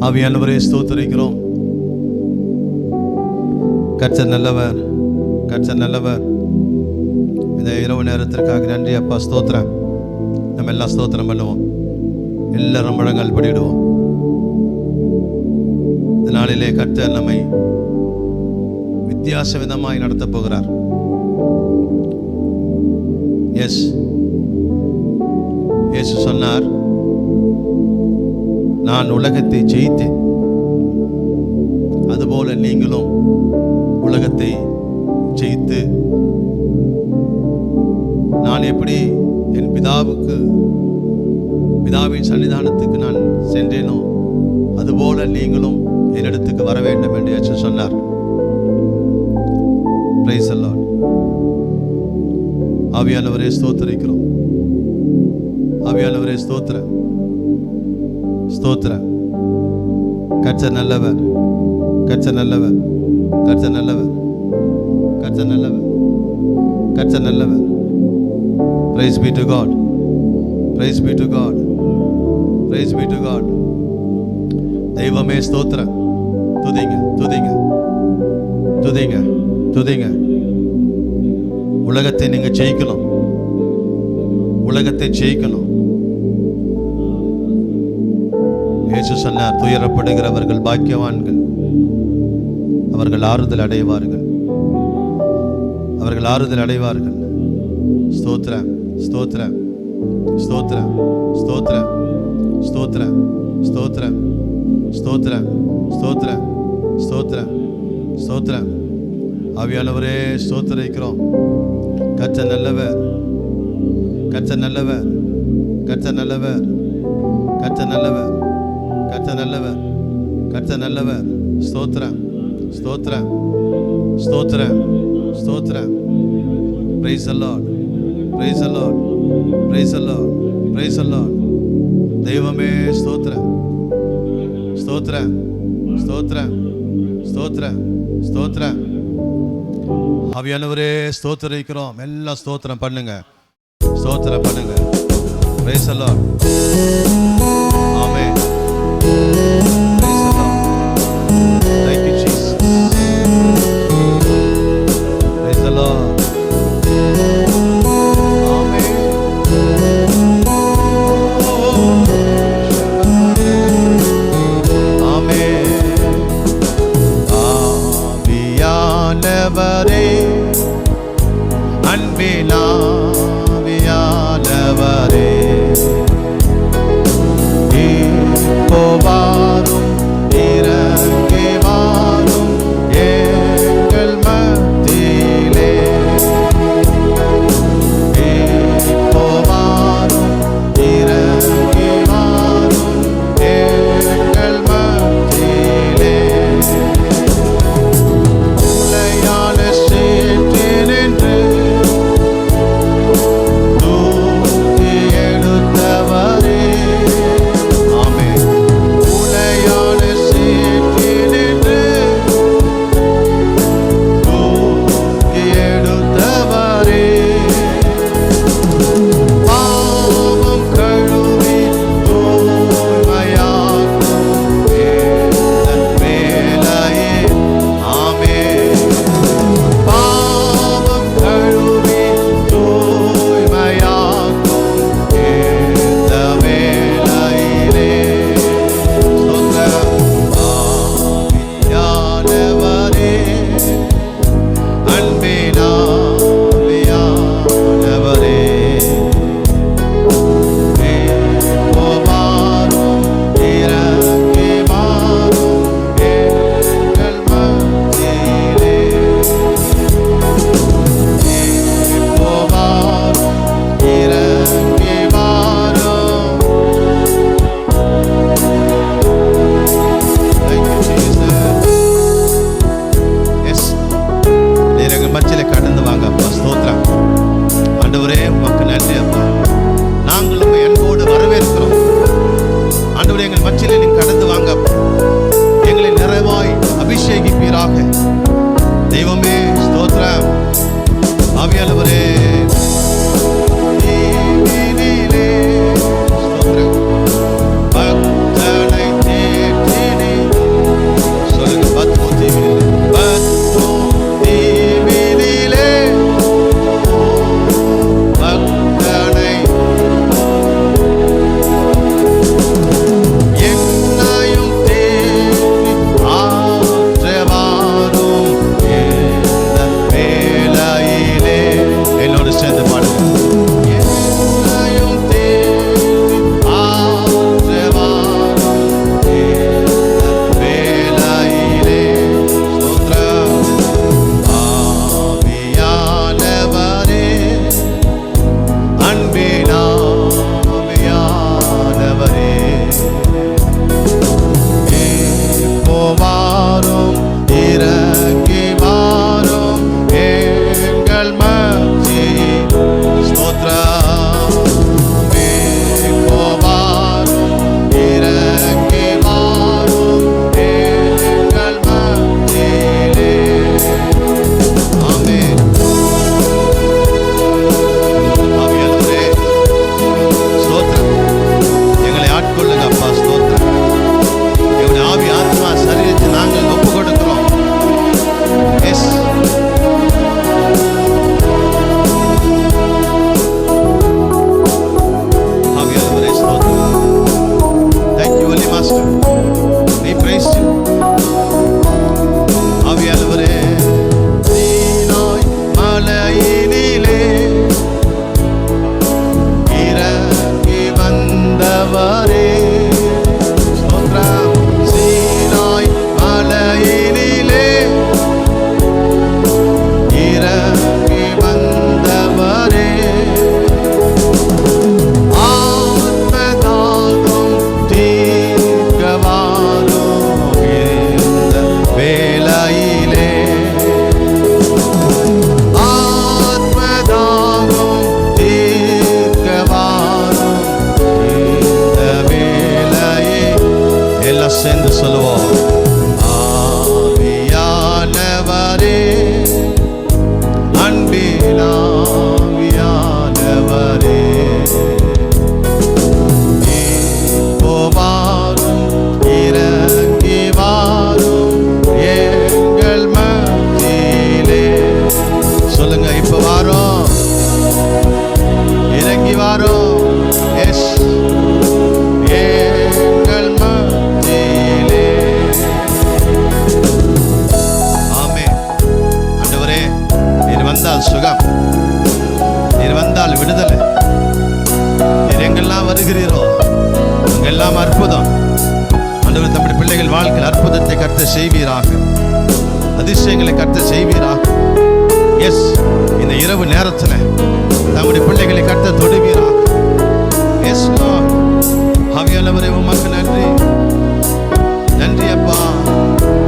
ஆவியானவரே ஸ்தோத்திரிக்கிறோம். கர்த்தர் நல்லவர், கர்த்தர் நல்லவர். இந்த இரவு நேரத்திற்காக நன்றி அப்பா, ஸ்தோத்திரம். நம்ம எல்லாம் ஸ்தோத்திரம் பண்ணுவோம், எல்லாரும் முழங்கால் படிடுவோம். இந்த நாளிலே கர்த்தர் நம்மை வித்தியாச விதமாய் நடத்த போகிறார். எஸ், இயேசு சொன்னார், நான் உலகத்தை ஜெயித்தேன், அதுபோல நீங்களும் உலகத்தை ஜெயித்து, நான் எப்படி என் பிதாவின் சன்னிதானத்துக்கு நான் சென்றேனோ அதுபோல நீங்களும் என்னிடத்துக்கு வர வேண்டும் என்று இயேசு சொன்னார். Price the Lord. ஆவியானவரே ஸ்தோத்திரிக்கிறோம். ஆவியானவரே ஸ்தோத்திரம், ஸ்தோத்திரம். கர்த்தர் நல்லவர், கர்த்தர் நல்லவர், கர்த்தர் நல்லவர், கர்த்தர் நல்லவர், கர்த்தர் நல்லவர். Praise be to God, praise be to God, praise be to God. தெய்வமே ஸ்தோத்திரம். துதிங்க, துதிங்க, துதிங்க, துதிங்க. உலகத்தை நீங்க ஜெயிக்கணும், உலகத்தை ஜெயிக்கணும். இயேசு சொன்னார், துயரப்படுகிறவர்கள் பாக்கியவான்கள், அவர்கள் ஆறுதல் அடைவார்கள், அவர்கள் ஆறுதல் அடைவார்கள். ஸ்தோத்திரம், ஸ்தோத்திரம், ஸ்தோத்திரம், ஸ்தோத்திரம், ஸ்தோத்திரம், ஸ்தோத்திரம், ஸ்தோத்திரம், ஸ்தோத்திரம், ஸ்தோத்திரம், ஸ்தோத்திரம். ஆவியானவரே ஸ்தோத்திரிக்கிறோம். கர்த்தர் நல்லவர், கர்த்தர் நல்லவர், கர்த்தர் நல்லவர், கர்த்தர் நல்லவர், கர்த்தர் நல்லவர், கர்த்தர் நல்லவர். ஸ்தோத்திரம், ஸ்தோத்திரம், ஸ்தோத்திரம், ஸ்தோத்திரம். Praise the Lord, praise the Lord, praise the Lord, praise the Lord. தெய்வமே ஸ்தோத்திரம், ஸ்தோத்திரம், ஸ்தோத்திரம், ஸ்தோத்திரம், ஸ்தோத்திரம். ஆவியானவரே ஸ்தோத்திரிக்கிறோம். எல்லாம் ஸ்தோத்திரம் பண்ணுங்க, ஸ்தோத்திரம் பண்ணுங்க. Praise the Lord. Amen. Praise the Lord. Thank you Jesus. Praise the Lord. ஆமென். ஆமென். ஆவியானவரே, அன்பினாவியானவரே, வாரும் இறங்கி வாரும் எங்கள் மத்தியிலே, வாரும் இறங்கி வாரும் எங்கள் மத்தியிலே. உலையான சேற்று நின்று தூக்கி எடுத்தவரே, ஆமென். உலையான சேற்று நின்று தூக்கி எடுத்தவரே, பாவம் கழுவி தூய்மையாக்கும் எந்தன் வேலையே, ஆமென். பாவம் கழுவி தூய்மையாக்கும் எந்த வேலையிலே. ஸ்தோத்திரம். ஆவியானவரே, அன்பினாவியானவரே, வாரும் இறங்கி வாரும் எங்கள் மத்தியிலே, வாரும் இறங்கி வாரும். Thank you Jesus. Yes, நீர் எங்கள் மத்தியிலே கடந்து வாங்க அப்பா. ஸ்தோத்திரம். ஆண்டவரே உமக்கு நன்றி அப்பா. நாங்கள் உம்மை அன்போடு வரவேற்கிறோம். ஆண்டவரே, எங்கள் மத்தியிலே நீங்க கடந்து வாங்க அப்பா. எங்களை நிறைவாய் அபிஷேகிப்பீராக. தெய்வமே ஸ்தோத்திரம். ஆவியானவரே, ஸ்தோத்திரம். பக்தனை தேற்றினே சொல்லுவோம். ஆவியானவரே, அன்பின் ஆவியானவரே, இப்போ வாரும், இறங்கி வாரும் எங்கள் மத்தியிலே. சொல்லுங்க, இப்போ வாரும், இறங்கி வாரும். எஸ், எங்கள் மத்தியிலே. ஆமென். ஆண்டவரே, நீர் வந்தால் சுகம், நீர் வந்தால் விடுதலை. நீர் எங்கெல்லாம் வருகிறீரோ அங்கெல்லாம் அற்புதம். ஆண்டவர் தம்முடைய பிள்ளைகள் வாழ்க்கையில் அற்புதத்தை கர்த்தர் செய்வீராக, அதிசயங்களை கர்த்தர் செய்வீராக. எஸ், இந்த இரவு நேரத்தில் தம்முடைய பிள்ளைகளை கர்த்தர் தொடுவீராக. S Lord. ஆவியானவரே, உமக்கு நன்றி, நன்றி அப்பா,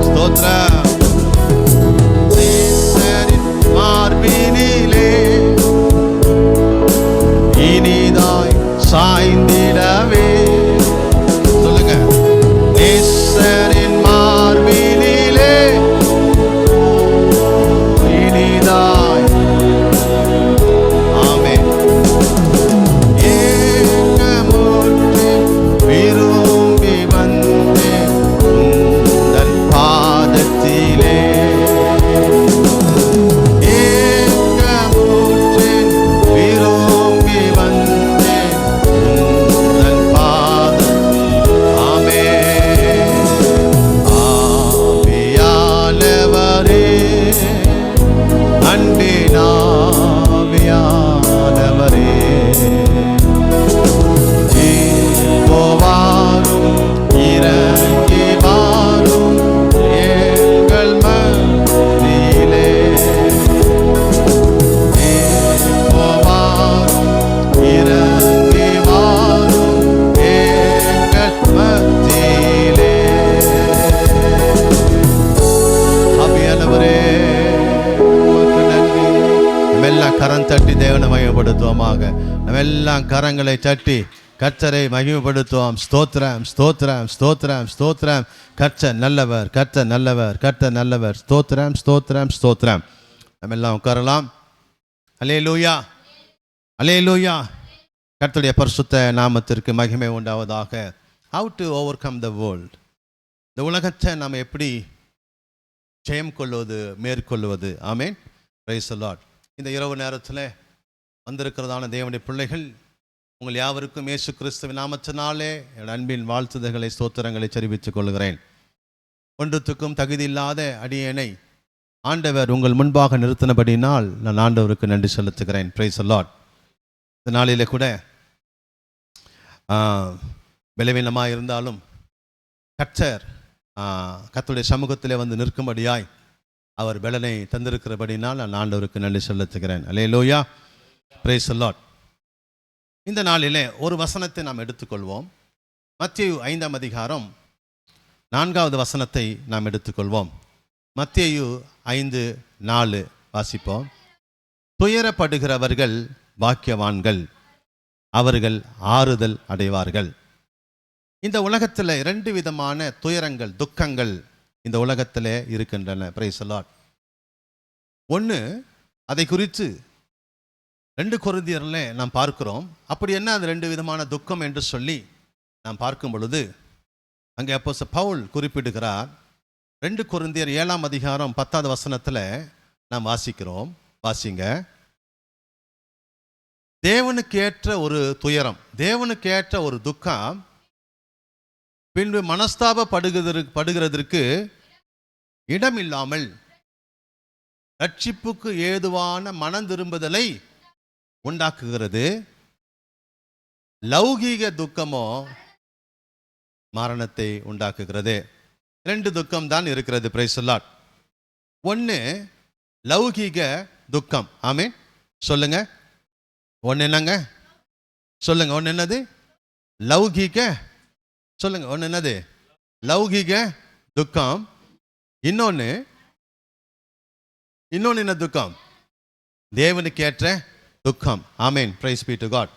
ஸ்தோத்திரம். நேசரின் மார்பினிலே இனிதாய் சாய்ந்திடவே. சொல்லுங்க, நேசரின் மார்பினிலே இனிதாய். ஆமென். ஏகமுற்றி விரும்பி வந்தேன் உந்தன் பாதத்திலே. ஏகமுற்றி விரும்பி வந்தேன் உந்தன் பாதம். ஆமென். ஆவியானவரே, அன்பின் ஆவியானவரே, இப்போ வாரும், இறங்கி வாரும் எங்கள் மத்தியிலே. இப்போ வாரும், இறங்கி வாரும் எங்கள் மத்தியிலே. ஆவியானவரே, உமக்கு நன்றி. நம்ம எல்லாம் கரம் தட்டி தேவனை மகிமைப்படுத்துவோமாக. நம்ம எல்லாம் கரங்களை தட்டி கர்த்தரை மகிமைப்படுத்துவோம். ஸ்தோத்திரம், ஸ்தோத்திரம், ஸ்தோத்திரம், ஸ்தோத்திரம். கர்த்தர் நல்லவர், கர்த்தர் நல்லவர், கர்த்தர் நல்லவர். ஸ்தோத்திரம், ஸ்தோத்திரம், ஸ்தோத்திரம். நம்ம எல்லாம் உட்காரலாம். அல்லேலூயா, அல்லேலூயா. கர்த்தருடைய பரிசுத்த நாமத்திற்கு மகிமை உண்டாவதாக. How to overcome the world. இந்த உலகத்தை நாம் எப்படி ஜெயம் கொள்வது, மேற்கொள்வது. ஆமென். Praise the Lord. இந்த இரவு நேரத்தில் வந்திருக்கிறதான தேவனுடைய பிள்ளைகள் உங்கள் யாவருக்கும் இயேசு கிறிஸ்துவின் நாமத்தினாலே என் அன்பின் வாழ்த்துதல்களை, ஸ்தோத்திரங்களை தெரிவித்துக் கொள்கிறேன். ஒன்றுத்துக்கும் தகுதி இல்லாத அடியேனை ஆண்டவர் உங்கள் முன்பாக நிறுத்தினபடினால் நான் ஆண்டவருக்கு நன்றி செலுத்துகிறேன். Price the Lord. இந்த நாளிலே கூட பலவீனமாக இருந்தாலும் கர்த்தருடைய சமூகத்திலே வந்து நிற்கும்படியாய் அவர் பலனை தந்திருக்கிறபடினால் நான் ஆண்டவருக்கு நன்றி செலுத்துகிறேன். அல்லேலூயா, பிரைஸ் தி லார்ட். இந்த நாளிலே ஒரு வசனத்தை நாம் எடுத்துக்கொள்வோம். மத்தேயு 5ஆம் அதிகாரம் 4வது வசனத்தை நாம் எடுத்துக்கொள்வோம். மத்தேயு 5:4 வாசிப்போம். துயரப்படுகிறவர்கள் பாக்கியவான்கள், அவர்கள் ஆறுதல் அடைவார்கள். இந்த உலகத்தில் 2 விதமான துயரங்கள், துக்கங்கள் இந்த உலகத்தில் இருக்கின்றன. Price the Lord. ஒன்று, அதை குறித்து 2 கொரிந்தியரில் நாம் பார்க்கிறோம். அப்படி என்ன அந்த 2 விதமான துக்கம் என்று சொல்லி நாம் பார்க்கும் பொழுது அங்கே அப்போஸ்தலர் பவுல் குறிப்பிடுகிறார். 2 கொரிந்தியர் 7ஆம் அதிகாரம் 10வது வசனத்தில் நாம் வாசிக்கிறோம். வாசிங்க. தேவனுக்கேற்ற ஒரு துயரம், தேவனுக்கேற்ற ஒரு துக்கம் பின்பு மனஸ்தாபப்படுகிறதற்கு இடமில்லாமல் ரட்சிப்புக்கு ஏதுவான மனம் திரும்புதலை உண்டாக்குகிறது. லௌகீக துக்கமோ மரணத்தை உண்டாக்குகிறது. 2 துக்கம் தான் இருக்கிறது. Price the Lord. ஒன்று லௌகீக துக்கம். ஆமென். சொல்லுங்க. ஒன்று என்னங்க? சொல்லுங்க. ஒன்று என்னது? லௌகீக. சொல்லுங்க. ஒன்று என்னது? லௌகீக துக்கம். இன்னொன்று என்ன துக்கம்? தேவனுக்கு ஏற்ற துக்கம். ஆமென். Praise be to God.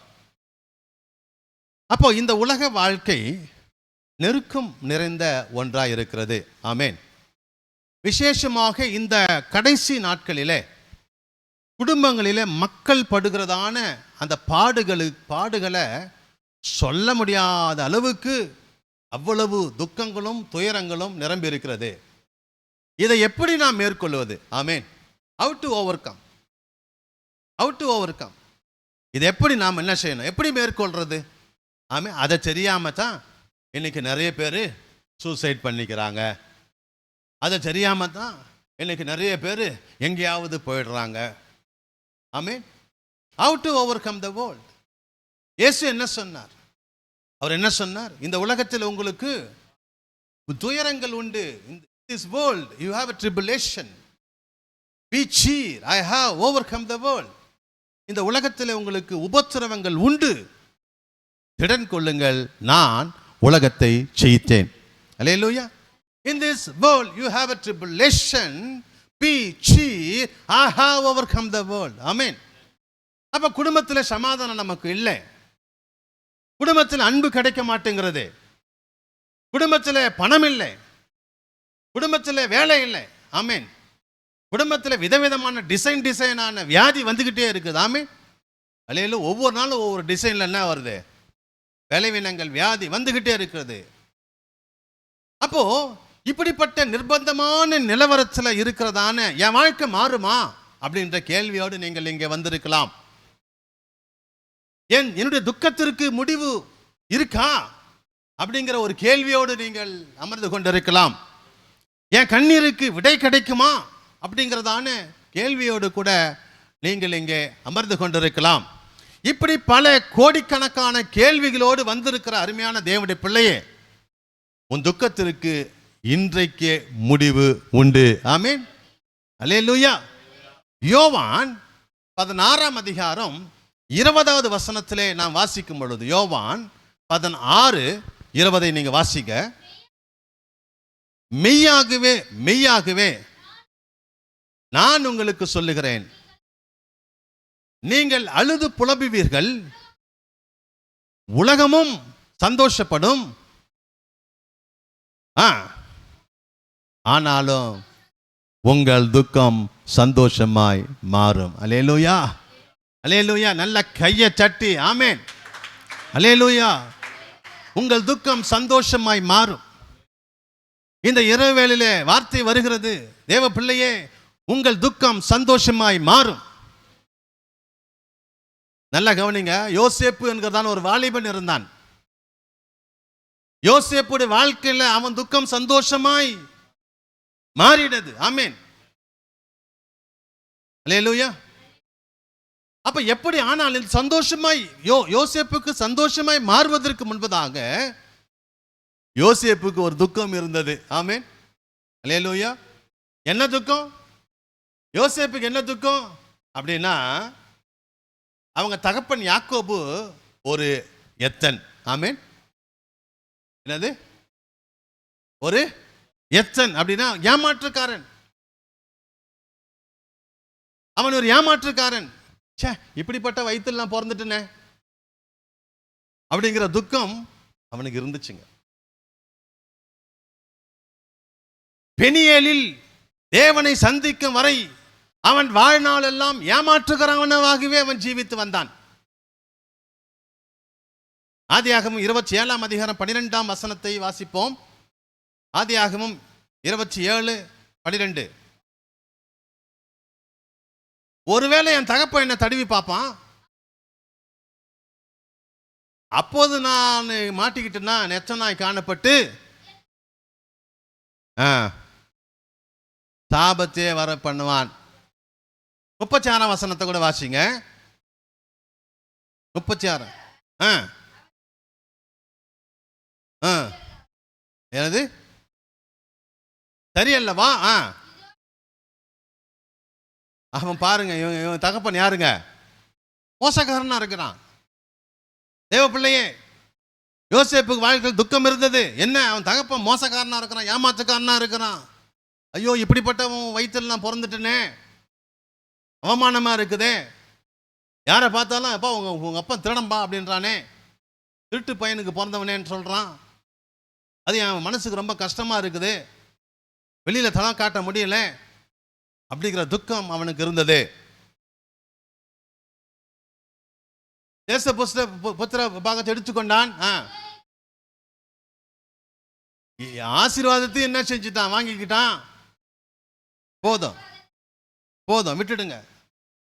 அப்போ இந்த உலக வாழ்க்கை நெருக்கம் நிறைந்த ஒன்றாய் இருக்கிறது. ஆமென். விசேஷமாக இந்த கடைசி நாட்களிலே குடும்பங்களிலே மக்கள் படுகிறதான அந்த பாடுகளை சொல்ல முடியாத அளவுக்கு அவ்வளவு துக்கங்களும் துயரங்களும் நிரம்பி இருக்கிறது. இதை எப்படி நாம் மேற்கொள்வது? ஆமென். How to overcome. இதை எப்படி நாம் என்ன செய்யணும், எப்படி மேற்கொள்றது? ஆமென். அதை தெரியாம தான் இன்னைக்கு நிறைய பேர் சூசைட் பண்ணிக்கிறாங்க. அதை தெரியாம தான் இன்னைக்கு நிறைய பேர் எங்கேயாவது போயிடுறாங்க. ஆமென். How to overcome the world. இயேசு என்ன சொன்னார்? அவர் என்ன சொன்னார்? இந்த உலகத்தில் உங்களுக்கு துயரங்கள் உண்டு. In this world you have a tribulation. Be cheer, I have overcome the world. இந்த உலகத்தில் உங்களுக்கு உபத்திரவங்கள் உண்டு, திடன் கொள்ளுங்கள், நான் உலகத்தை ஜெயித்தேன். அல்லேலூயா. In this world you have a tribulation. Be cheer, I have overcome the world. ஆமென். அப்ப குடும்பத்தில் சமாதானம் நமக்கு இல்லை, குடும்பத்தில் அன்பு கிடைக்க மாட்டேங்கிறது, குடும்பத்தில் பணம் இல்லை, குடும்பத்தில் வேலை இல்லை. ஆமென். குடும்பத்தில் விதவிதமான டிசைனான வியாதி வந்துக்கிட்டே இருக்குது. ஆமென். அல்லேலூயா. ஒவ்வொரு நாளும் ஒவ்வொரு டிசைனில் என்ன வருது? விளைவினங்கள், வியாதி வந்துக்கிட்டே இருக்கிறது. அப்போ இப்படிப்பட்ட நிர்பந்தமான நிலவரத்தில் இருக்கிறதான என் வாழ்க்கை மாறுமா அப்படின்ற கேள்வியோடு நீங்கள் இங்கே வந்திருக்கலாம். என்னுடைய துக்கத்திற்கு முடிவு இருக்கா அப்படிங்கிற ஒரு கேள்வியோடு நீங்கள் அமர்ந்து கொண்டிருக்கலாம். என் கண்ணீருக்கு விடை கிடைக்குமா அப்படிங்கிறதான கேள்வியோடு கூட நீங்கள் இங்கே அமர்ந்து கொண்டிருக்கலாம். இப்படி பல கோடிக்கணக்கான கேள்விகளோடு வந்திருக்கிற அருமையான தேவனுடைய பிள்ளையே, உன் துக்கத்திற்கு இன்றைக்கே முடிவு உண்டு. ஆமென். அல்லேலூயா. யோவான் 16 அதிகாரம் 20வது வசனத்திலே நாம் வாசிக்கும் பொழுது, யோவான் 16:20 நீங்க வாசிக்க, மெய்யாகவே மெய்யாகவே நான் உங்களுக்கு சொல்லுகிறேன், நீங்கள் அழுது புலம்புவீர்கள், உலகமும் சந்தோஷப்படும், ஆனாலும் உங்கள் துக்கம் சந்தோஷமாய் மாறும். அல்லேலூயா. அல்லேலூயா. நல்ல கையை தட்டி ஆமென். அல்லேலூயா. உங்கள் துக்கம் சந்தோஷமாய் மாறும். இந்த இரவு வேளையிலே வார்த்தை வருகிறது, தேவ பிள்ளையே, உங்கள் துக்கம் சந்தோஷமாய் மாறும். நல்லா கவனிங்க. யோசேப்பு என்கிறதான ஒரு வாலிபன் இருந்தான். யோசேப்புடைய வாழ்க்கையில் அவன் துக்கம் சந்தோஷமாய் மாறினது. ஆமென். அல்லேலூயா. அப்ப எப்படி ஆனால் சந்தோஷமாய் யோசேப்புக்கு சந்தோஷமாய் மாறுவதற்கு முன்பதாக யோசேப்புக்கு ஒரு துக்கம் இருந்தது. ஆமென். அல்லேலூயா. என்ன துக்கம்? யோசேப்புக்கு என்ன துக்கம் அப்படின்னா, அவங்க தகப்பன் யாக்கோபு ஒரு எத்தன். ஆமென். என்னது? ஒரு எத்தன் அப்படின்னா ஏமாற்றுக்காரன். அவன் ஒரு ஏமாற்றுக்காரன். இப்படிப்பட்ட வயிற்றில் நான் பிறந்துட்டேனே அப்படிங்கிற துக்கம் அவனுக்கு இருந்துச்சுங்க. பெனியேலில் தேவனை சந்திக்கும் வரை அவன் வாழ்நாள் எல்லாம் ஏமாற்றுகிறவனாகவே அவன் ஜீவித்து வந்தான். ஆதியாகமம் 27 அதிகாரம் 12 வசனத்தை வாசிப்போம். ஆதியாகமம் 27:12. ஒருவேளை என் தகப்பன் என்ன தடவி பார்ப்பான், அப்போது நான் மாட்டிக்கிட்டேன்னா நெச்சனாய் காணப்பட்டு சாபத்தே வர பண்ணுவான். 36 வசனத்தை கூட வாசிங்க. 36. என்னது? சரியல்லவா? அவன் பாருங்க, இவன் தகப்பன் யாருங்க? மோசக்காரனா இருக்கிறான். தேவ பிள்ளையே, யோசேப்புக்கு வாழ்க்கையில் துக்கம் இருந்தது. என்ன? அவன் தகப்பன் மோசக்காரனா இருக்கிறான், ஏமாத்துக்காரனா இருக்கிறான். ஐயோ, இப்படிப்பட்டவன் வயிற்றில் நான் பிறந்துட்டேனே, அவமானமா இருக்குதே, யாரை பார்த்தாலும் அப்பா உங்க அப்பா திருடம்பா அப்படின்றானே, திருட்டு பையனுக்கு பிறந்தவனேன்னு சொல்றான். அது என் மனசுக்கு ரொம்ப கஷ்டமா இருக்குது, வெளியில தலை காட்ட முடியல அப்படிங்கிற துக்கம் அவனுக்கு இருந்தது. புத்திர பாகத்தை எடுத்துக்கொண்டான். ஆசீர்வாதத்தையும் என்ன செஞ்சுட்டான்? வாங்கிக்கிட்டான். போதும் போதும் விட்டுடுங்க.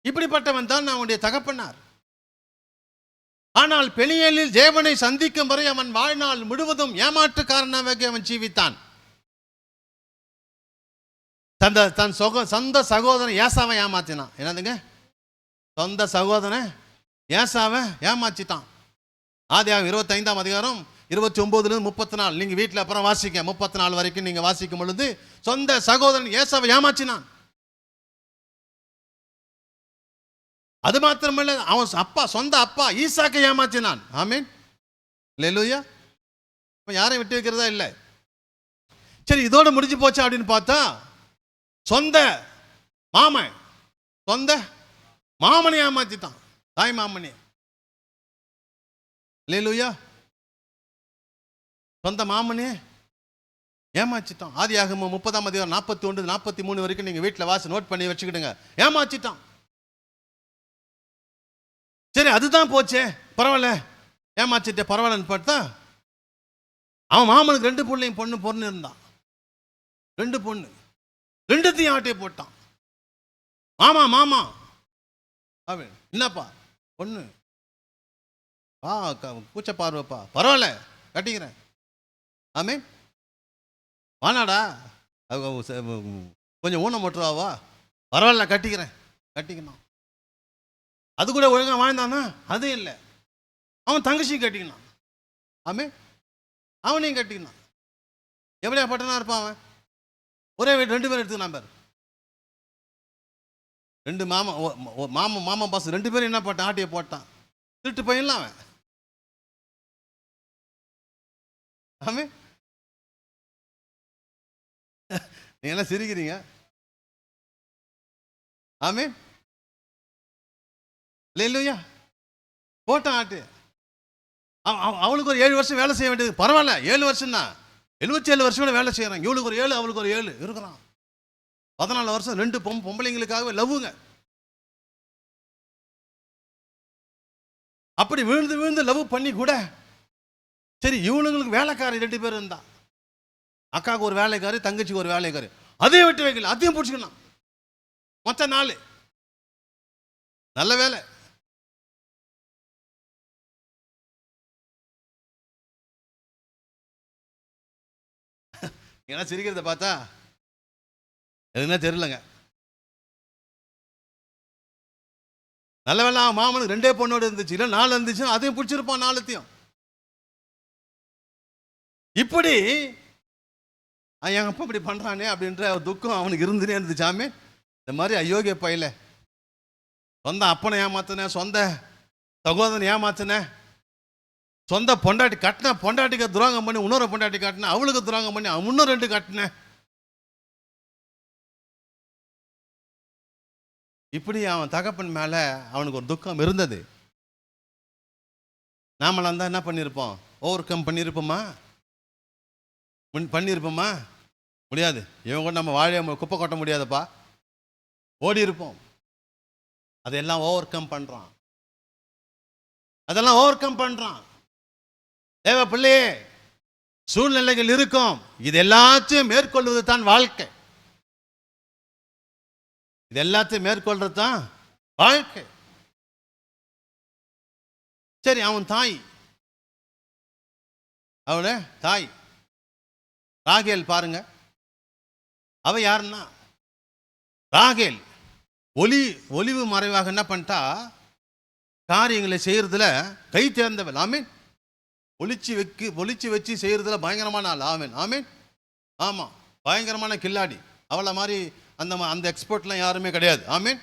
இப்படிப்பட்டவன் தான் அவனுடைய தகப்பனார். ஆனால் பெனியேலில் தேவனை சந்திக்கும் வரை அவன் வாழ்நாள் முழுவதும் ஏமாற்றுக்காரனாக அவன் ஜீவித்தான். தன் சொந்த சகோதரன் ஏசாவை ஏமாத்தினான். என்னதுங்க? சொந்த சகோதரன் ஏசாவை ஏமாற்றிட்டான். ஆதியாகமம் 25ஆம் அதிகாரம் 29 34 நீங்க வீட்டில் அப்புறம் வாசிக்க, 34 வரைக்கும் நீங்க வாசிக்கும் பொழுது சொந்த சகோதரன் ஏசாவை ஏமாற்றினான். அது மாத்திரமல்ல, அவன் அப்பா, சொந்த அப்பா ஈசாக்கை ஏமாற்றினான். ஆமீன், அல்லேலூயா. யாரையும் விட்டு வைக்கிறதா இல்லை. சரி, இதோட முடிஞ்சு போச்சா அப்படின்னு பார்த்தா, சொந்த மாமனை ஏமாத்திட்டான். தாய் மாமனே, அல்லேலூயா. சொந்த மாமனே ஏமாச்சிட்டான். ஆதியாகமம் 30ஆம் அதிகாரம் 41 43 வரைக்கும் நீங்க வீட்டில் வாசி நோட் பண்ணி வச்சுக்கிடுங்க. ஏமாச்சிட்டான். சரி, அதுதான் போச்சே, பரவாயில்ல, ஏமாச்சிட்டே பரவாயில்லன்னு பார்த்தா, அவன் மாமனுக்கு 2 பிள்ளையும் பொண்ணு இருந்தான். 2 பொண்ணு, 2த்தையும் ஆட்டையை போட்டான். மாமா அவன் என்னப்பா பொண்ணு, பூச்ச பார்வைப்பா, பரவாயில்ல கட்டிக்கிறேன். ஆமீன். வானாடா, கொஞ்சம் ஊனம் போட்டுருவாவா, பரவாயில்ல கட்டிக்கணும். அது கூட ஒழுங்காக வாழ்ந்தானா? அது இல்லை. அவன் தங்கச்சியும் கட்டிக்கணும். ஆமீன், அவனையும் கட்டிக்கணும். எப்படியா பட்டனா இருப்பான் அவன்? ஒரே வீட்டு 2 பேரும் எடுத்துக்கலாம் பாரு. 2 மாமா பாஸ் 2 பேரும் என்ன போட்டான்? ஆட்டியை போட்டான். திருட்டு பையன்லாம் அவன். ஆமீன். நீங்க எல்லாம் சிரிக்கிறீங்க. ஆமீன், அல்லேலூயா. போட்டான் ஆட்டு. அவளுக்கு ஒரு 7 வருஷம் வேலை செய்ய வேண்டியது, பரவாயில்ல 7 வருஷம் தான், 77 வருஷம் வேலை செய்யறான். இவளுக்கு ஒரு 7, அவளுக்கு ஒரு 7 இருக்கிறான். 14 வருஷம் 2 பொம்பளைங்களுக்காகவே லவ்வுங்க. அப்படி விழுந்து லவ் பண்ணி கூட, சரி இவனுங்களுக்கு வேலைக்காரி 2 பேர் இருந்தா, அக்காவுக்கு ஒரு வேலைக்காரி, தங்கச்சிக்கு ஒரு வேலைக்காரி. அதையும் விட்டு வைக்கல, அதையும் பிடிச்சிக்கணும். மொத்த 4. நல்ல வேலை. ஏன்னா சிரிக்கிறத பார்த்தா எதுனா தெரியலங்க. நல்ல வேலை மாமனுக்கு 2 பொண்ணோடு இருந்துச்சு, இல்லை 4 இருந்துச்சு, அதையும் பிடிச்சிருப்பான் 4த்தையும். இப்படி என் அப்பா இப்படி பண்றானே அப்படின்ற துக்கம் அவனுக்கு இருந்துனே இருந்துச்சாமே. இந்த மாதிரி அயோக்கிய பையில சொந்த அப்பனை ஏமாத்தின, சொந்த சகோதரன் ஏமாத்தின, சொந்த பொண்டாட்டி கட்டின பொண்டாட்டிக்கு துரோகம் பண்ணி இன்னொரு பொண்டாட்டி கட்டின, அவளுக்கு துரோகம் பண்ணி இன்னும் 2 கட்டின. இப்படி அவன் தகப்பன் மேல அவனுக்கு ஒரு துக்கம் இருந்தது. நாமெல்லாம் இருந்தா என்ன பண்ணியிருப்போம்? ஓவர் கம் பண்ணியிருப்போமா? முடியாது. இவன் கூட நம்ம வாழைய குப்பை கொட்ட முடியாதப்பா, ஓடி இருப்போம். அதெல்லாம் ஓவர் கம் பண்றான். தேவ பிள்ளையே, சூழ்நிலைகள் இருக்கும், இது எல்லாத்தையும் மேற்கொள்வது தான் வாழ்க்கை. இது எல்லாத்தையும் மேற்கொள்றது தான் வாழ்க்கை. சரி, அவன் தாய் ராகேல் பாருங்க. அவ யாருன்னா, ராகேல் ஒளிவு மறைவாக என்ன பண்ணிட்டா, காரியங்களை செய்யறதுல கை தேர்ந்தவள். ஆமீன். ஒளிச்சு வச்சு செய்யறதுல பயங்கரமான ஆள். ஆமீன். ஆமா, பயங்கரமான கில்லாடி. அவளை மாதிரி அந்த எக்ஸ்பர்ட்லாம் யாருமே கிடையாது. ஆமீன்.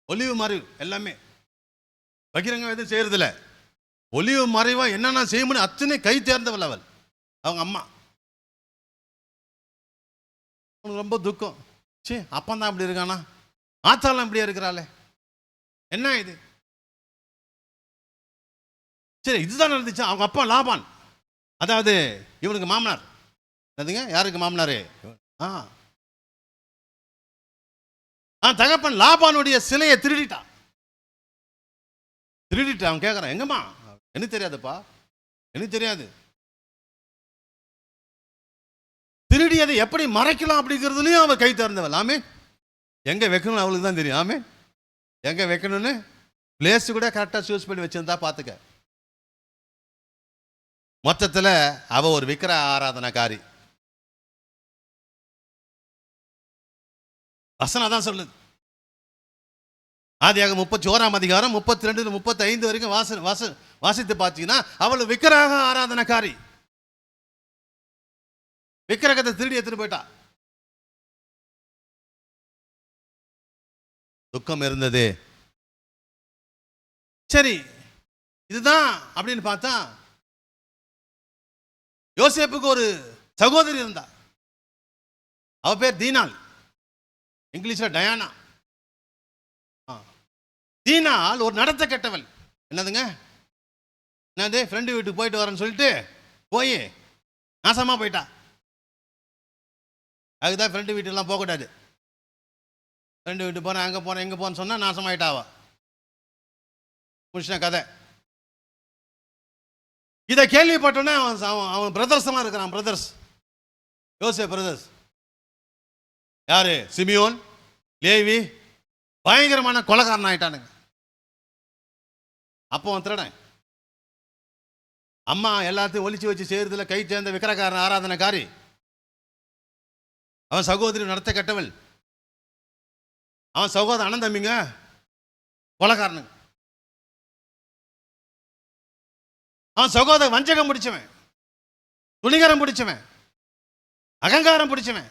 ஒளிவு மறைவு எல்லாமே பகிரங்க எதுவும் செய்யறதில்ல. ஒளிவு மறைவா என்னென்ன செய்யணும் அத்தனை கை தேர்ந்தவள் அவள். அவங்க அம்மா ரொம்ப துக்கம். சே, அப்பந்தான் இப்படி இருக்கானா, ஆத்தாலாம் இப்படியா இருக்கிறாளே, என்ன இது? சரி, இதுதான் நடந்துச்சு. அவங்க அப்பா லாபான், அதாவது இவனுக்கு மாமனார் என்னதுங்க, யாருக்கு மாமனாரு? தகப்பன் லாபானுடைய சிலையை திருடிட்டான். அவன் கேட்கறான், எங்கம்மா? எனக்கு தெரியாதுப்பா, எனக்கு தெரியாது. திருடியதை எப்படி மறைக்கலாம் அப்படிங்கிறதுலையும் அவன் கை திறந்தவள். ஆமே, எங்க வைக்கணும் அவளுக்கு தான் தெரியும். ஆமே, எங்க வைக்கணும்னு பிளேஸ் கூட கரெக்டாக சூஸ் பண்ணி வச்சிருந்தா பார்த்துக்க. மொத்தத்தில் அவ ஒரு விக்கிர ஆராதனைக்காரி. வசனம் தான் சொல்லுது. ஆதியாக 31 அதிகாரம் 32 35 வரைக்கும் வாசித்து பார்த்தீங்கன்னா அவள் விக்கிரக ஆராதனைக்காரி. விக்கிரகத்தை திருடி எடுத்துட்டு போயிட்டா. துக்கம் இருந்தது. சரி, இதுதான் அப்படின்னு பார்த்தா யோசேப்புக்கு ஒரு சகோதரி இருந்தா. அவ பேர் தீனாள், இங்கிலீஷ்ல டயானா. தீனாள் ஒரு நடத்த கெட்டவள். என்னதுங்க, என்னது, ஃப்ரெண்டு வீட்டுக்கு போயிட்டு வரேன்னு சொல்லிட்டு போய் நாசமா போயிட்டா. அதுதான் ஃப்ரெண்டு வீட்டுலாம் போகக்கூடாது. ஃப்ரெண்டு வீட்டு போறேன், அங்கே போறேன், எங்கே போறேன்னு சொன்னா நாசமாயிட்டாவா. முடிச்சின கதை. இதை கேள்விப்பட்டோன்னே அவன் பிரதர்ஸமாக இருக்கிறான். பிரதர்ஸ், யோசேப் பிரதர்ஸ். யாரு? சிமியோன், லேவி, பயங்கரமான கொலைகாரன் ஆயிட்டானுங்க. அப்போ அவன் திருடன். அம்மா எல்லாத்தையும் ஒளிச்சு வச்சு செய்யறதுல கை சேர்ந்த விக்கிரகாரன் ஆராதனைக்காரி. அவன் சகோதரி நடத்த கெட்டவள். அவன் சகோதரன் அண்ணன் தம்பிங்க கொலைகாரனுங்க. அவன் சகோதரன் வஞ்சகம் பிடிச்சவன், துணிகரம் பிடிச்சவன், அகங்காரம் பிடிச்சவன்,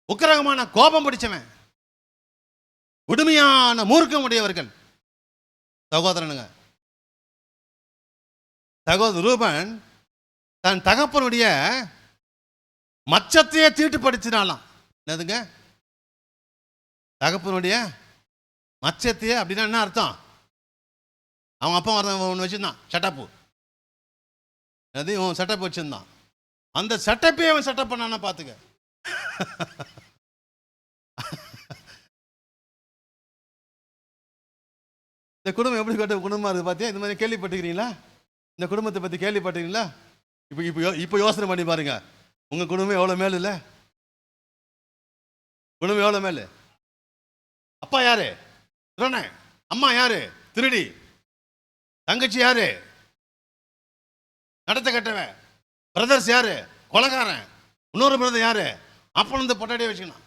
உக்கிரகமான கோபம் பிடிச்சவன், உடுமையான மூர்க்கம் உடையவர்கள் சகோதரனுங்க. சகோதரன் ரூபன் தன் தகப்பனுடைய மச்சத்தையே தீட்டுப்படுத்தினாலாம். என்னதுங்க, தகப்பனுடைய மச்சத்தையே அப்படின்னா என்ன அர்த்தம்? அவன் அப்பா ஒன்று வச்சிருந்தான், சட்டப்பு. அது இவன் செட்டப் வச்சிருந்தான். அந்த செட்டப்பே அவன் செட்டப் பண்ணானா பார்த்துக்க. இந்த குடும்பம் எப்படி கட்ட குடும்பமாக இருக்குது பார்த்தியா? இந்த மாதிரி கேள்விப்பட்டுக்கிறீங்களா? இந்த குடும்பத்தை பற்றி கேள்விப்பட்டுக்கிறீங்களா? இப்போ யோசனை பண்ணி பாருங்க. உங்கள் குடும்பம் எவ்வளோ மேல் இல்லை? குடும்பம் எவ்வளோ மேல்? அப்பா யாரு? திருடன். அம்மா யாரு? திருடி. தங்கச்சி யாரு? நடத்த கட்டவன். பிரதர்ஸ் யாரு? கொலைகாரன். இன்னொரு பிரதர் யாரு? அப்பன் இந்த பொட்டாடியே வச்சுக்கணும்.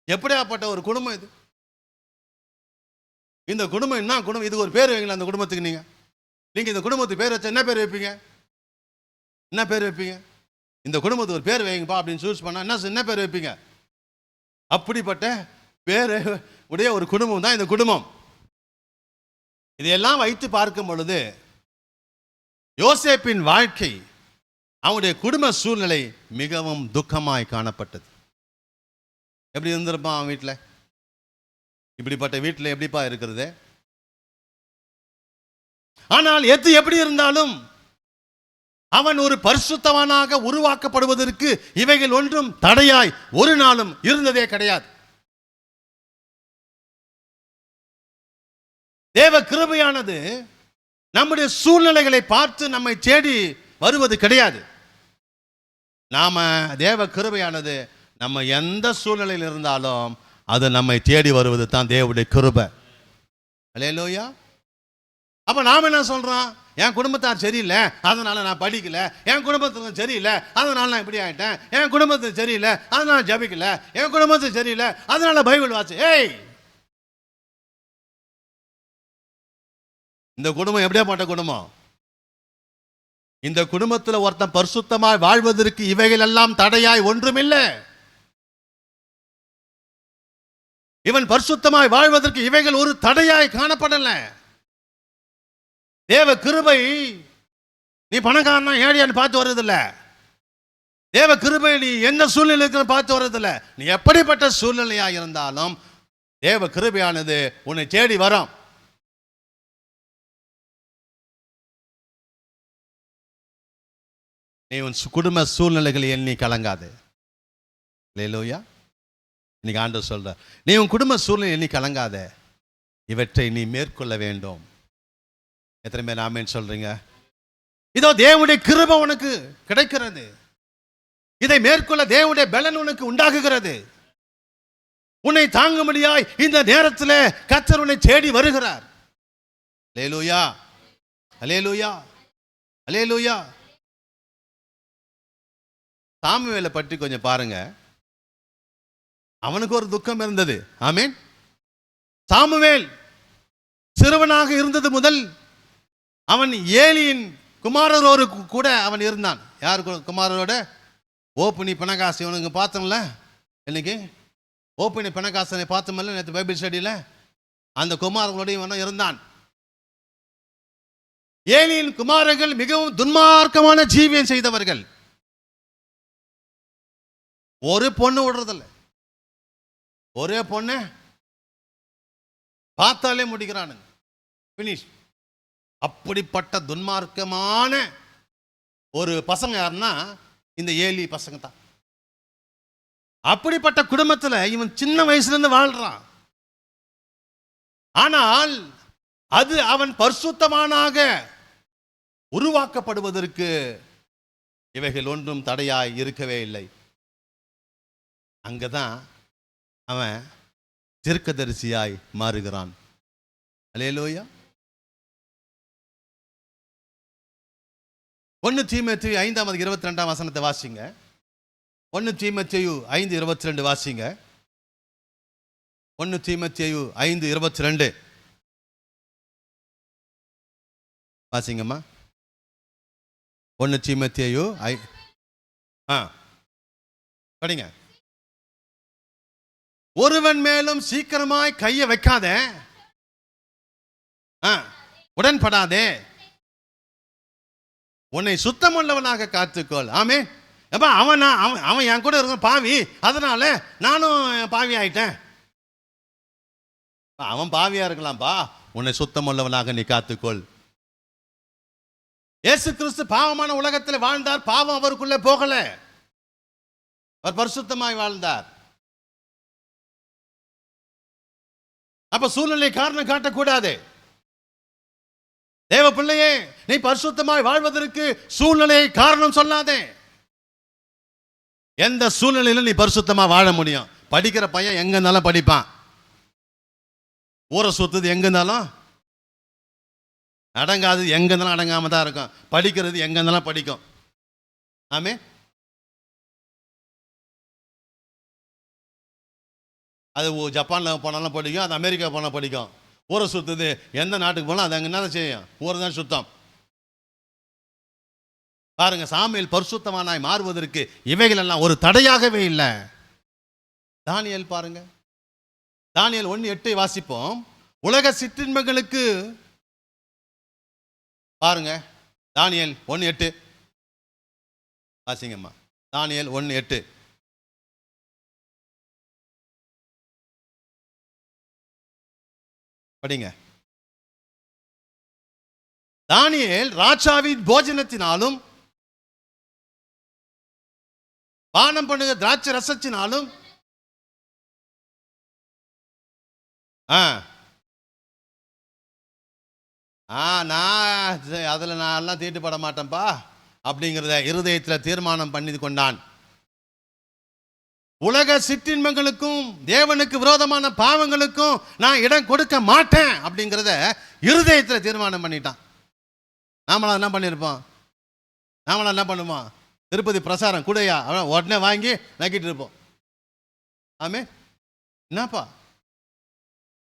எப்படியாப்பட்ட ஒரு குடும்பம் இது? இந்த குடும்பம் என்ன குடும்பம்? இதுக்கு ஒரு பேர் வைங்களா? அந்த குடும்பத்துக்கு நீங்க இந்த குடும்பத்துக்கு பேர் வச்சா என்ன பேர் வைப்பீங்க? என்ன பேர் வைப்பீங்க? இந்த குடும்பத்துக்கு ஒரு பேர் வைங்கப்பா அப்படின்னு சூஸ் பண்ணா என்ன பேர் வைப்பீங்க? அப்படிப்பட்ட பேர் உடைய ஒரு குடும்பம் தான் இந்த குடும்பம். இதையெல்லாம் வைத்து பார்க்கும் பொழுது யோசேப்பின் வாழ்க்கை, அவனுடைய குடும்ப சூழ்நிலை மிகவும் துக்கமாய் காணப்பட்டது. எப்படி இருந்திருப்பான் அவன் வீட்டில்? இப்படிப்பட்ட வீட்டில் எப்படிப்பா இருக்கிறது? ஆனால் எது எப்படி இருந்தாலும் அவன் ஒரு பரிசுத்தவனாக உருவாக்கப்படுவதற்கு இவைகள் ஒன்றும் தடையாய் ஒரு நாளும் இருந்ததே கிடையாது. தேவ கிருபையானது நம்முடைய சூழ்நிலைகளை பார்த்து நம்மை தேடி வருவது கிடையாது. நாம தேவ கிருபையானது நம்ம எந்த சூழ்நிலையில் இருந்தாலும் அது நம்மை தேடி வருவது தான் தேவனுடைய கிருபை. அல்லேலூயா. அப்ப நாம என்ன சொல்றோம்? என் குடும்பத்தார் சரியில்லை அதனால நான் படிக்கல, என் குடும்பத்துக்கு சரியில்லை அதனால நான் இப்படி ஆயிட்டேன், என் குடும்பத்துக்கு சரியில்லை அதனால ஜபிக்கல, என் குடும்பத்துக்கு சரியில்லை அதனால பைபிள் வாசி. ஏய், இந்த குடும்பம் எப்படியாப்பட்ட குடும்பம்? இந்த குடும்பத்தில் ஒருத்தன் பரிசுத்தமாய் வாழ்வதற்கு இவைகள் எல்லாம் தடையாய் ஒன்றுமில்லை. இவன் பரிசுத்தமாய் வாழ்வதற்கு இவைகள் ஒரு தடையாய் காணப்படல. தேவ கிருபை நீ பணக்காரனா ஏழையான்னு பார்த்து வர்றதில்ல. தேவ கிருபை நீ எந்த சூழ்நிலைக்கு பார்த்து வர்றதில்ல. நீ எப்படிப்பட்ட சூழ்நிலையா இருந்தாலும் தேவ கிருபையானது உன்னை தேடி வரும். நீ உன் குடும்ப சூழ்நிலைகளை எண்ணி கலங்காது. அல்லேலூயா. இன்னைக்கு ஆண்டவர் சொல்ற, நீ உன் குடும்ப சூழ்நிலை எண்ணி கலங்காத, இவற்றை நீ மேற்கொள்ள வேண்டும். எத்தனை பேர் ஆமென் சொல்றீங்க? இதோ தேவனுடைய கிருபை உனக்கு கிடைக்கிறது. இதை மேற்கொள்ள தேவனுடைய பலன் உனக்கு உண்டாகுகிறது. உன்னை தாங்கும்படியாய் இந்த நேரத்தில் கர்த்தர் உன்னை தேடி வருகிறார். அல்லேலூயா, அல்லேலூயா, அல்லேலூயா. சாமுவேலை பற்றி கொஞ்சம் பாருங்க. அவனுக்கு ஒரு துக்கம் இருந்தது. ஆமென். சாமுவேல் சிறுவனாக இருந்தது முதல் அவன் ஏலியின் குமாரரோடு கூட அவன் இருந்தான். யார் குமாரரோட? ஓப்பனி பிணகாசி. இவனுங்க பார்த்தோம்ல இன்னைக்கு, ஓப்பனி பிணகாசனை பார்த்தோம்ல நேற்று பைபிள் ஸ்டடியில். அந்த குமாரர்களோட இவனும் இருந்தான். ஏலியின் குமாரர்கள் மிகவும் துன்மார்க்கமான ஜீவியம் செய்தவர்கள். ஒரு பொண்ணு விடுறதில்ல. ஒரே பொண்ணு பார்த்தாலே முடிக்கிறானுங்க. பினிஷ். அப்படிப்பட்ட துன்மார்க்கமான ஒரு பசங்க யாருன்னா இந்த ஏலி பசங்க தான். அப்படிப்பட்ட குடும்பத்தில் இவன் சின்ன வயசுல இருந்து வாழ்றான். ஆனால் அது அவன் பரிசுத்தமானாக உருவாக்கப்படுவதற்கு இவைகள் ஒன்றும் தடையாய் இருக்கவே இல்லை. அங்கதான் அவன் தீர்க்கதரிசியாய் மாறுகிறான். அல்லேலூயா. 1 தீமோத்தேயு 5:22 வாசிங்க. 1 தீமோத்தேயு 5:22 வாசிங்க. 1 தீமோத்தேயு 5:22 வாசிங்கம்மா. 1 தீமோத்தேயு படிங்க. ஒருவன் மேலும் சீக்கிரமாய் கையை வைக்காத, உடன்படாதே, உன்னை சுத்தமுள்ளவனாக காத்துக்கொள். ஆமே. அப்ப அவன் என் கூட இருக்க பாவி, அதனால நானும் பாவி ஆயிட்டேன். அவன் பாவியா இருக்கலாம்பா, உன்னை சுத்தமுள்ளவனாக நீ காத்துக்கொள். இயேசு கிறிஸ்து பாவமான உலகத்தில் வாழ்ந்தார். பாவம் அவருக்குள்ளே போகல. அவர் பரிசுத்தமாய் வாழ்ந்தார். அப்ப சூழ்நிலை காரணம் காட்டக்கூடாது. தேவ பிள்ளையே, நீ பரிசுத்தமாய் வாழ்வதற்கு சூழ்நிலை காரணம் சொல்லாதே. எந்த சூழ்நிலையில நீ பரிசுத்தமா வாழ முடியும்? படிக்கிற பையன் எங்க இருந்தாலும் படிப்பான். ஊரை சுத்துது எங்க இருந்தாலும் அடங்காது, எங்க இருந்தாலும் அடங்காம தான் இருக்கும். படிக்கிறது எங்க இருந்தாலும் படிக்கும். ஆமே. அது ஜப்பானில் போனாலும் படிக்கும், அது அமெரிக்கா போனால் படிக்கும். ஊரை சுற்றுது, எந்த நாட்டுக்கு போனால் அது அங்கே என்ன செய்யும்? ஊரை தான் சுத்தம். பாருங்க, சாமுவேல் பரிசுத்தமானாய் மாறுவதற்கு இவைகள் எல்லாம் ஒரு தடையாகவே இல்லை. தானியேல் பாருங்க, தானியேல் 1:8 வாசிப்போம். உலக சிற்றின்பங்களுக்கு பாருங்க, தானியேல் 1:8 வாசிங்கம்மா. தானியேல் 1:8 படிங்க. தானியேல் ராஜாவின் போஜனத்தினாலும் பானம் பண்ணுகிற திராட்சை ரசத்தினாலும் அதுல நான் எல்லாம் தீட்டுப்பட மாட்டேன்ப்பா அப்படிங்கிறத இருதயத்தில் தீர்மானம் பண்ணி கொண்டான். உலக சிற்றின்பங்களுக்கும் தேவனுக்கு விரோதமான பாவங்களுக்கும் நான் இடம் கொடுக்க மாட்டேன் அப்படிங்கிறத இருதயத்தில் தீர்மானம் பண்ணிட்டான். நாமளா என்ன பண்ணியிருப்போம்? நாமளா என்ன பண்ணுவோம்? திருப்பதி பிரசாரம் கூடையா உடனே வாங்கி நக்கிட்டு இருப்போம். ஆமே. என்னப்பா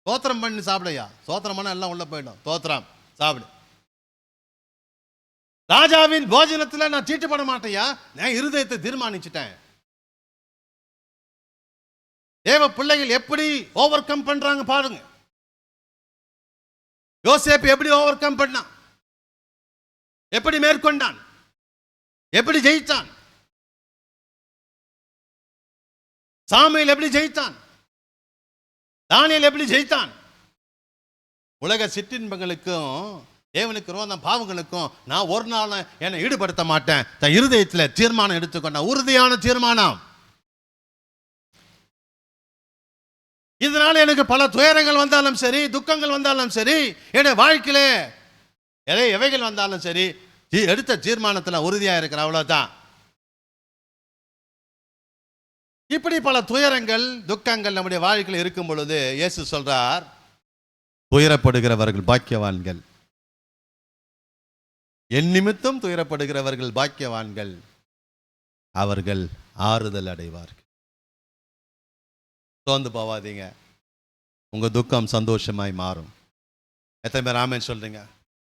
தோத்திரம் பண்ணி சாப்பிடையா? தோத்திரம் பண்ண எல்லாம் உள்ள போயிடும். தோத்திரம் சாப்பிடு. ராஜாவின் போஜனத்தில் நான் தீட்டுப்பட மாட்டேயா, நான் இருதயத்தை தீர்மானிச்சுட்டேன். தேவ பிள்ளைகள் எப்படி ஓவர் கம் பண்றாங்க பாருங்க. யோசேப்பு எப்படி ஓவர் கம் பண்ணான், எப்படி மேற்கொண்டான், எப்படி ஜெயித்தான். சாமுவேல் எப்படி ஜெயித்தான், தானியேல் எப்படி ஜெயித்தான். உலக சிற்றின்பங்களுக்கும் தேவனுக்கு விரோதம் பாவங்களுக்கும் நான் ஒரு நாள் என்னை ஈடுபடுத்த மாட்டேன். தன் இருதயத்தில் தீர்மானம் எடுத்துக்கொண்ட உறுதியான தீர்மானம். இதனால எனக்கு பல துயரங்கள் வந்தாலும் சரி, துக்கங்கள் வந்தாலும் சரி, என்னுடைய வாழ்க்கையிலே எவைகள் வந்தாலும் சரி, எடுத்த தீர்மானத்தில் உறுதியாக இருக்கிற, அவ்வளவுதான். இப்படி பல துயரங்கள் துக்கங்கள் நம்முடைய வாழ்க்கையில் இருக்கும் பொழுது இயேசு சொல்றார், துயரப்படுகிறவர்கள் பாக்கியவான்கள், என் நிமித்தம் துயரப்படுகிறவர்கள் பாக்கியவான்கள், அவர்கள் ஆறுதல் அடைவார்கள். சோர்ந்து போவாதீங்க, உங்க துக்கம் சந்தோஷமாய் மாறும். எத்தனை பேர் ஆமென் சொல்றீங்க?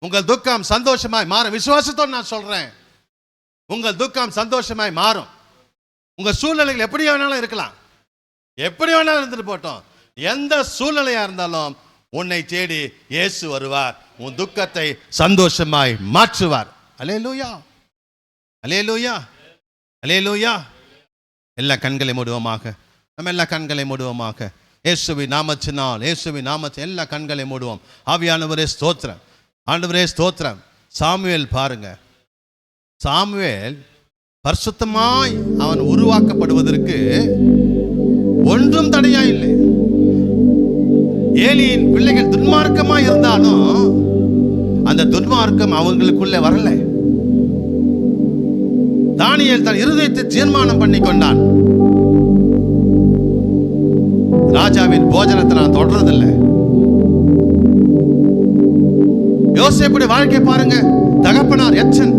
உங்கள் துக்கம் சந்தோஷமாய் மாறும். விசுவாசத்தோடு நான் சொல்றேன், உங்கள் துக்கம் சந்தோஷமாய் மாறும். உங்க சூழ்நிலைகள் எப்படி வேணாலும் இருக்கலாம், எப்படி வேணாலும் இருந்துட்டு போட்டோம். எந்த சூழ்நிலையா இருந்தாலும் உன்னை தேடி இயேசு வருவார், உன் துக்கத்தை சந்தோஷமாய் மாற்றுவார். அல்லேலூயா, அல்லேலூயா, அல்லேலூயா. எல்லா கண்களை மூடுவோமாக. நம்ம எல்லா கண்களை மூடுவோமாக. இயேசுவின் நாமத்தினால், இயேசுவின் நாமத்தில் எல்லா கண்களை மூடுவோம். ஆவியானவரே ஸ்தோத்திரம், ஆண்டவரே ஸ்தோத்திரம். சாமுவேல் பாருங்க, சாமுவேல் பரிசுத்தமாய் அவன் உருவாக்கப்படுவதற்கு ஒன்றும் தடையா இல்லை. ஏலியின் பிள்ளைகள் துன்மார்க்கமாய் இருந்தாலும் அந்த துன்மார்க்கம் அவங்களுக்குள்ளே வரல. தானியேல் தன் இருதயத்தை தீர்மானம் பண்ணி கொண்டான், ராஜாவின் போஜனத்தை நான் தொடர்றதில்லை. யோசேப்புடைய வாழ்க்கை பாருங்க, தகப்பனார் எச்சன்,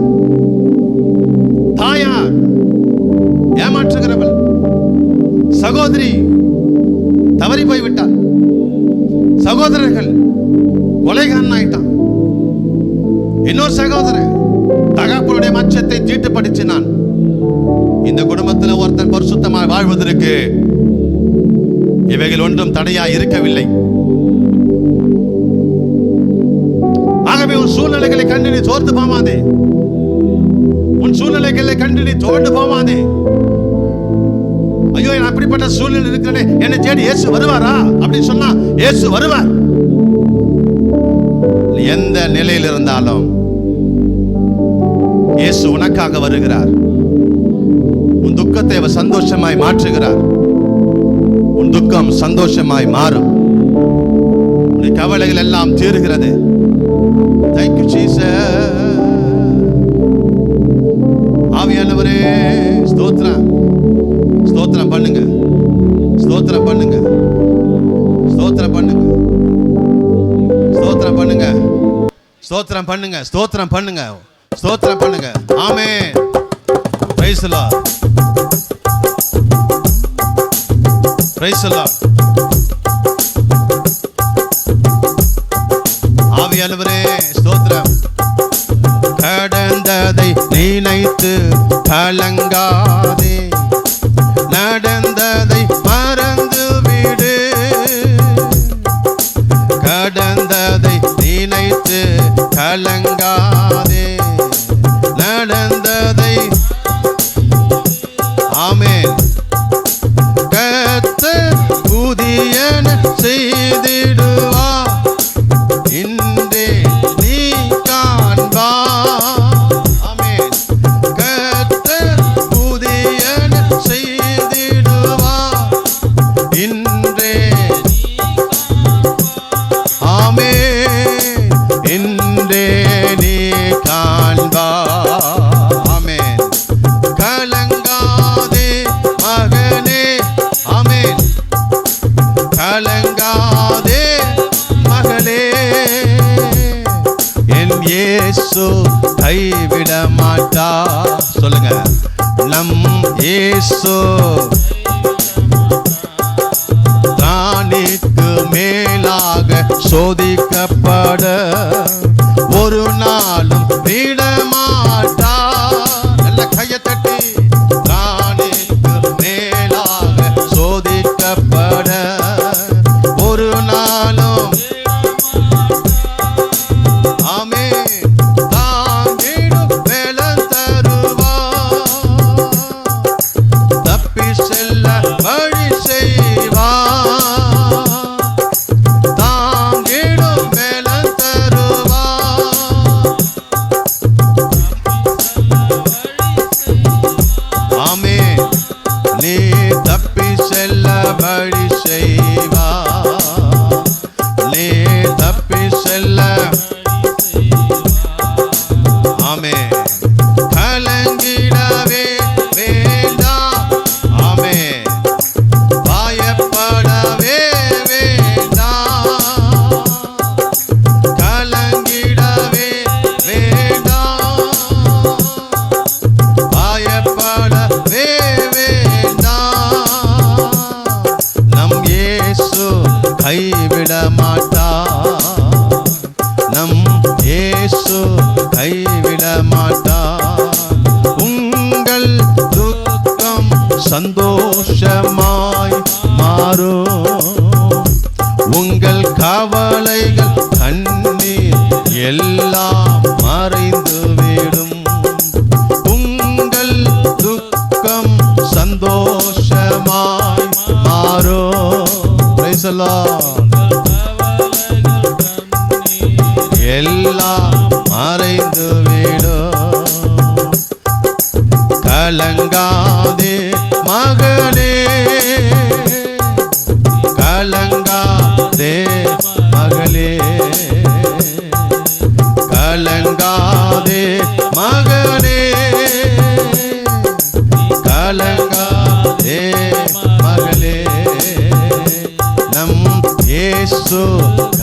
தாயார் ஏமாற்றுகிறவள், சகோதரி தவறி போய்விட்டார், சகோதரர்கள் கொலைகாரன் ஆயிட்டான், இன்னொரு சகோதரன் தகப்பனுடைய மச்சத்தை தீட்டுப்படுத்தினான். இந்த குடும்பத்தில் ஒருத்தன் பரிசுத்தமாய் வாழ்வதற்கு இவைகள் ஒன்றும் தடையா இருக்கவில்லை. ஆகவே உன் சூழ்நிலைகளை கண்டு நீ சோர்ந்து போவாதே, உன் சூழ்நிலைகளை கண்டு நீ தோண்டு போவாதே. ஐயோ நான் அப்படிப்பட்ட சூழ்நிலை இருக்கிறேன், என்னை தேடி இயேசு வருவாரா அப்படின்னு சொன்னா இயேசு வருவார். எந்த நிலையில் இருந்தாலும் இயேசு உனக்காக வருகிறார். உன் துக்கத்தை அவர் சந்தோஷமாய் மாற்றுகிறார். உன் துக்கம் சந்தோஷமாய் மாறும். உன் கவலைகள் எல்லாம் தீருகிறது. Thank you Jesus. ஆவியானவரே ஸ்தோத்திரம், ஸ்தோத்திரம் பண்ணுங்க, ஸ்தோத்திரம் பண்ணுங்க, ஸ்தோத்திரம் பண்ணுங்க, ஸ்தோத்திரம் பண்ணுங்க, ஸ்தோத்திரம் பண்ணுங்க, ஸ்தோத்திரம் பண்ணுங்க, ஸ்தோத்திரம் பண்ணுங்க. ஆமென். Praise the Lord, praise the Lord. ஆவியானவரே ஸ்தோத்திரம். கடந்ததை நினைத்து கலங்காதே, நடந்ததை மறந்து விடு. கடந்ததை நினைத்து கலங்காதே, நடந்ததை. ஆமென். கர்த்தர் புதியன செய்திடுவா, இன்றே நீ காண்பா. ஆமென். கர்த்தர் புதியன செய்திடுவா, இன்றே. ஆமென். இன்றே நீ காண்பா. ஆமென். கலங்காதே மகனே. ஆமென். கலங்காதே மகளே, என் இயேசு கைவிட மாட்டா. சொல்லுங்க, நம் இயேசு தானிக்கு மேலாக சோதிக்கப்பட ஒரு நாளும் விட மாட்டா. நல்ல கையை தட்டி, தானிக்கு மேலாக சோதிக்கப்பட ஒரு நாளும். ஆமென். தாங்கிடும் பலன் தருவா, தப்பி செல்ல வழி செய்வா. தாங்கிடும் பலன் தருவா, இயேசு கைவிட மாட்டார். உங்கள் துக்கம் சந்தோஷமாய் மாறும். உங்கள் கவலைகள் கண்ணீர் எல்லாம் மறைந்துவிடும். உங்கள் துக்கம் சந்தோஷமாய் மாறும். Praise the Lord. எல்லாம் மறைந்துவிடும். கலங்காதே மகளே, கலங்காதே மகளே, கலங்காதே மகளே, கலங்காதே மகளே. நம் இயேசு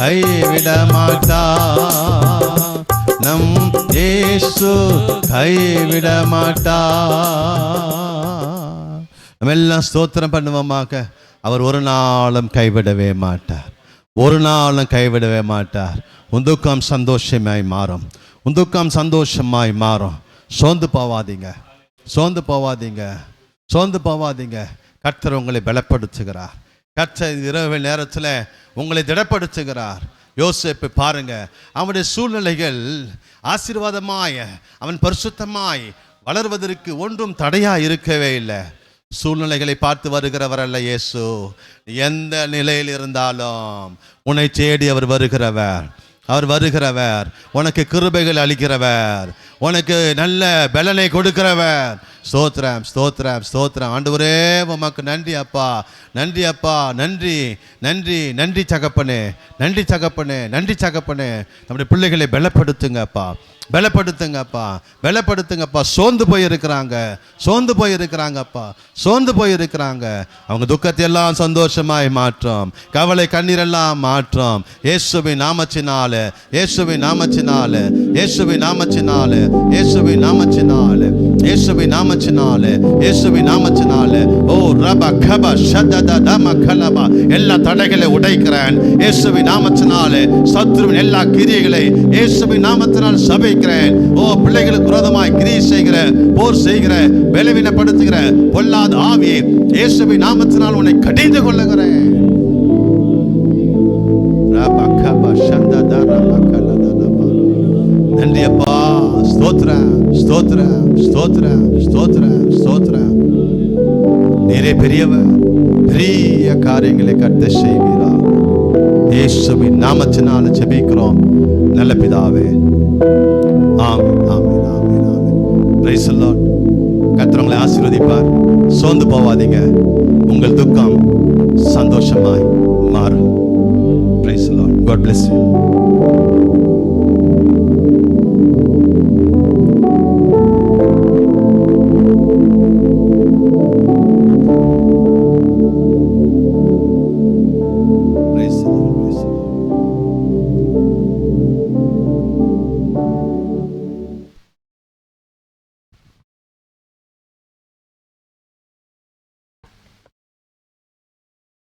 கைவிட மாட்டார். நம் இயேசு கைவிட மாட்டார். நம்ம எல்லாம் ஸ்தோத்திரம் பண்ணுவோமாக. அவர் ஒரு நாளும் கைவிடவே மாட்டார். ஒரு நாளும் கைவிடவே மாட்டார். உன் துக்கம் சந்தோஷமாய் மாறும். உன் துக்கம் சந்தோஷமாய் மாறும். சோர்ந்து போவாதீங்க, சோர்ந்து போவாதீங்க, சோர்ந்து போவாதீங்க. கர்த்தர் உங்களை பலப்படுத்துகிறார். கர்த்தர் இரவு நேரத்தில் உங்களை திடப்படுத்துகிறார். யோசேப்பை பாருங்க, அவனுடைய சூழ்நிலைகள் ஆசீர்வாதமாய் அவன் பரிசுத்தமாய் வளர்வதற்கு ஒன்றும் தடையா இருக்கவே இல்லை. சூழ்நிலைகளை பார்த்து வருகிறவர் அல்ல இயேசு. எந்த நிலையில் இருந்தாலும் உன்னை தேடி அவர் வருகிறவர். அவர் வருகிறவர். உனக்கு கிருபைகள் அளிக்கிறவர். உனக்கு நல்ல பலனை கொடுக்கிறவர். ஸ்தோத்திரம், ஸ்தோத்திரம், ஸ்தோத்திரம். ஆண்டவரே உமக்கு நன்றி அப்பா, நன்றி அப்பா, நன்றி, நன்றி, நன்றி தகப்பனே, நன்றி தகப்பனே, நன்றி தகப்பனே. நம்முடைய பிள்ளைகளை பலப்படுத்துங்கப்பா, பலப்படுத்துங்கப்பா, பலப்படுத்துங்கப்பா. சோர்ந்து போயிருக்கிறாங்க, சோர்ந்து போயிருக்கிறாங்கப்பா, சோர்ந்து போயிருக்கிறாங்க. அவங்க துக்கத்தை எல்லாம் சந்தோஷமாய் மாற்றும். கவலை கண்ணீரெல்லாம் மாற்றும். இயேசுவின் நாமத்தினால, இயேசுவின் நாமத்தினால, இயேசுவின் நாமத்தினால, இயேசுவின் நாமத்தினால, இயேசுவின் நாமத்தினால, இயேசுவின் நாமத்தினால. ஓ ரப கப ஷதத தம கலப. எல்லா தடைகளை உடைக்கிறேன் இயேசுவின் நாமத்தினால. சத்துருவின் எல்லா கிரியைகளை இயேசுவின் நாமத்தினால் சபை. ஓ பிள்ளைகளுக்கு விரோதமாய் கிரியை செய்கிற, போர் செய்கிற, பலவீனப்படுத்துகிற பொல்லாத ஆவியை இயேசுவின் நாமத்தினால் உன்னை கடிந்து கொள்ளுகிறேன். நன்றி அப்பா. ஸ்தோத்திரம், ஸ்தோத்திரம், ஸ்தோத்திரம், ஸ்தோத்திரம், ஸ்தோத்திரம். நீரே பெரியவர். பெரிய காரியங்களை கர்த்தர் செய்வீரா. இயேசுவின் நாமத்தினால ஜெபிக்கிறோம் நல்ல பிதாவே. ஆமென், ஆமென், ஆமென், ஆமென். Praise the Lord. கர்த்தர் உங்களை ஆசீர்வதிப்பார். சோர்ந்து போவாதீங்க. உங்கள் துக்கம் சந்தோஷமாய் மாறும். Praise the Lord. God bless you.